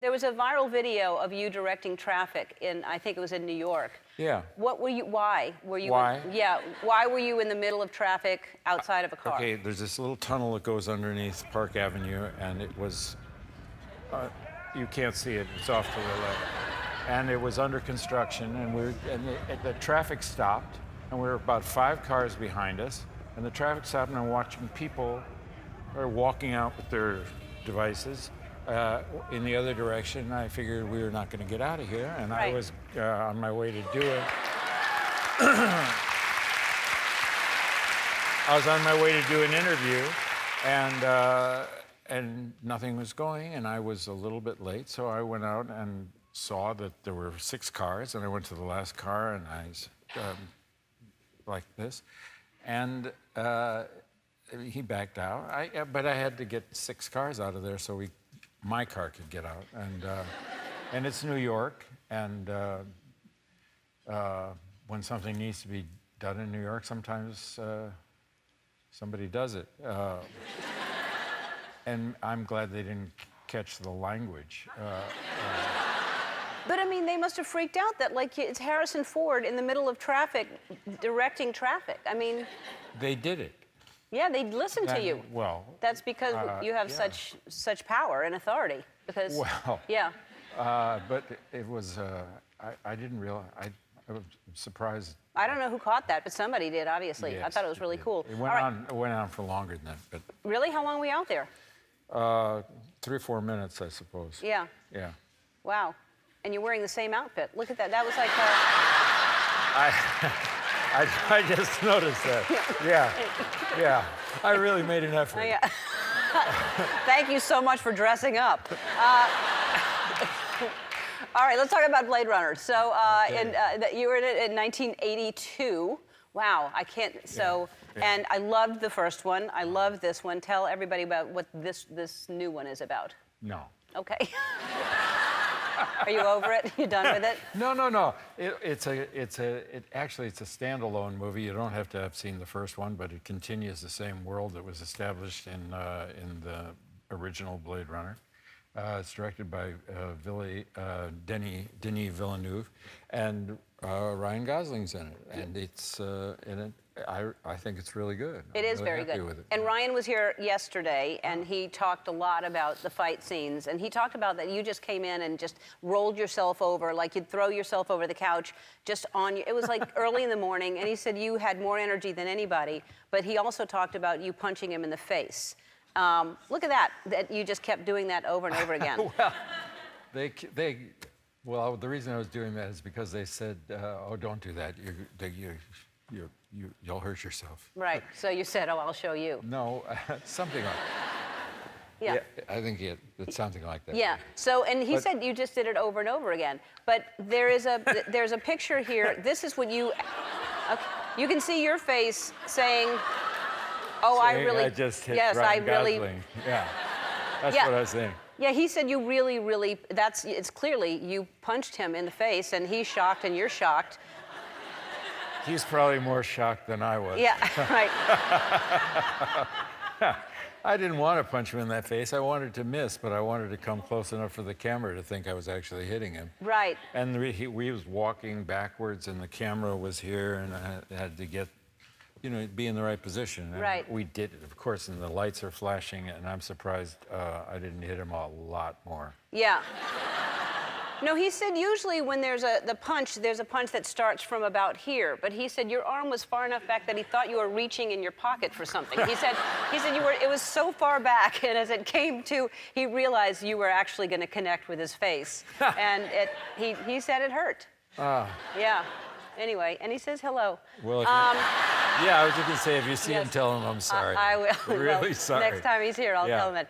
There was a viral video of you directing traffic in, I think it was in New York. Yeah. What were you, why were you? Why? Yeah, why were you in the middle of traffic outside of a car? Okay, there's this little tunnel that goes underneath Park Avenue, and it was, you can't see it, it's off to the left. And it was under construction, and the traffic stopped, and we were about 5 cars behind us, and the traffic stopped, and I'm watching people are walking out with their devices in the other direction. I figured we were not going to get out of here, and Right. I was on my way to do it. I was on my way to do an interview, and nothing was going, and I was a little bit late, so I went out and saw that there were 6 cars, and I went to the last car, and I like this, and he backed out. But I had to get 6 cars out of there so my car could get out, and it's New York, and when something needs to be done in New York, sometimes somebody does it. And I'm glad they didn't catch the language. But I mean, they must have freaked out that, like, it's Harrison Ford in the middle of traffic, directing traffic. I mean, They did it. yeah, they'd listen to you. Well, That's because you have yeah. such power and authority. Because, Well, yeah. but it was, I didn't realize, I was surprised. I don't know who caught that, but somebody did, obviously. I Yes, thought it was really did. cool. It went on for longer than that, but Really? How long were we out there? 3 or 4 minutes, I suppose. Yeah. Yeah. Wow. And you're wearing the same outfit. Look at that. That was like I just noticed that. Yeah, yeah. I really made an effort. yeah. Thank you so much for dressing up. All right, let's talk about Blade Runner. So you were in it in 1982. Wow, I can't, so, Yeah. and I loved the first one. I loved this one. Tell everybody about what this new one is about. No. Okay. Are you over it? You done with it? No. Actually, it's a standalone movie. You don't have to have seen the first one, but it continues the same world that was established in the original Blade Runner. It's directed by Denis Villeneuve, and Ryan Gosling's in it, and it's in it. I think it's really good. It is really very happy good. with it. And Ryan was here yesterday, and he talked a lot about the fight scenes. And he talked about that you just came in and just rolled yourself over, like you'd throw yourself over the couch just on you. It was like early in the morning, and he said you had more energy than anybody. But he also talked about you punching him in the face. Look at that you just kept doing that over and over again. Well, the reason I was doing that is because they said, "Oh, don't do that. You'll hurt yourself." Right. So you said, "Oh, I'll show you." No, something like. Yeah. I think it's something like that. Yeah. So, and he said you just did it over and over again. But there's a picture here. This is what you. Okay, you can see your face saying, "Oh, I really." I just hit yes, Ryan I really. Gosling. Yeah. That's Yeah. what I was saying. Yeah, he said you really. It's clearly you punched him in the face, and he's shocked, and you're shocked. He's probably more shocked than I was. Yeah. Right. I didn't want to punch him in that face. I wanted to miss, but I wanted to come close enough for the camera to think I was actually hitting him. Right. And we was walking backwards, and the camera was here, and I had to get, be in the right position. And Right. we did it, of course, and the lights are flashing, and I'm surprised I didn't hit him a lot more. Yeah. No, he said usually when there's a punch that starts from about here. But he said your arm was far enough back that he thought you were reaching in your pocket for something. He said it was so far back, and as it came to, he realized you were actually going to connect with his face, and he said it hurt. Yeah. Anyway, and he says hello. Well, yeah, I was just going to say, if you see him, Yes. tell him I'm sorry. I will. Really Well, sorry. Next time he's here, I'll tell him that.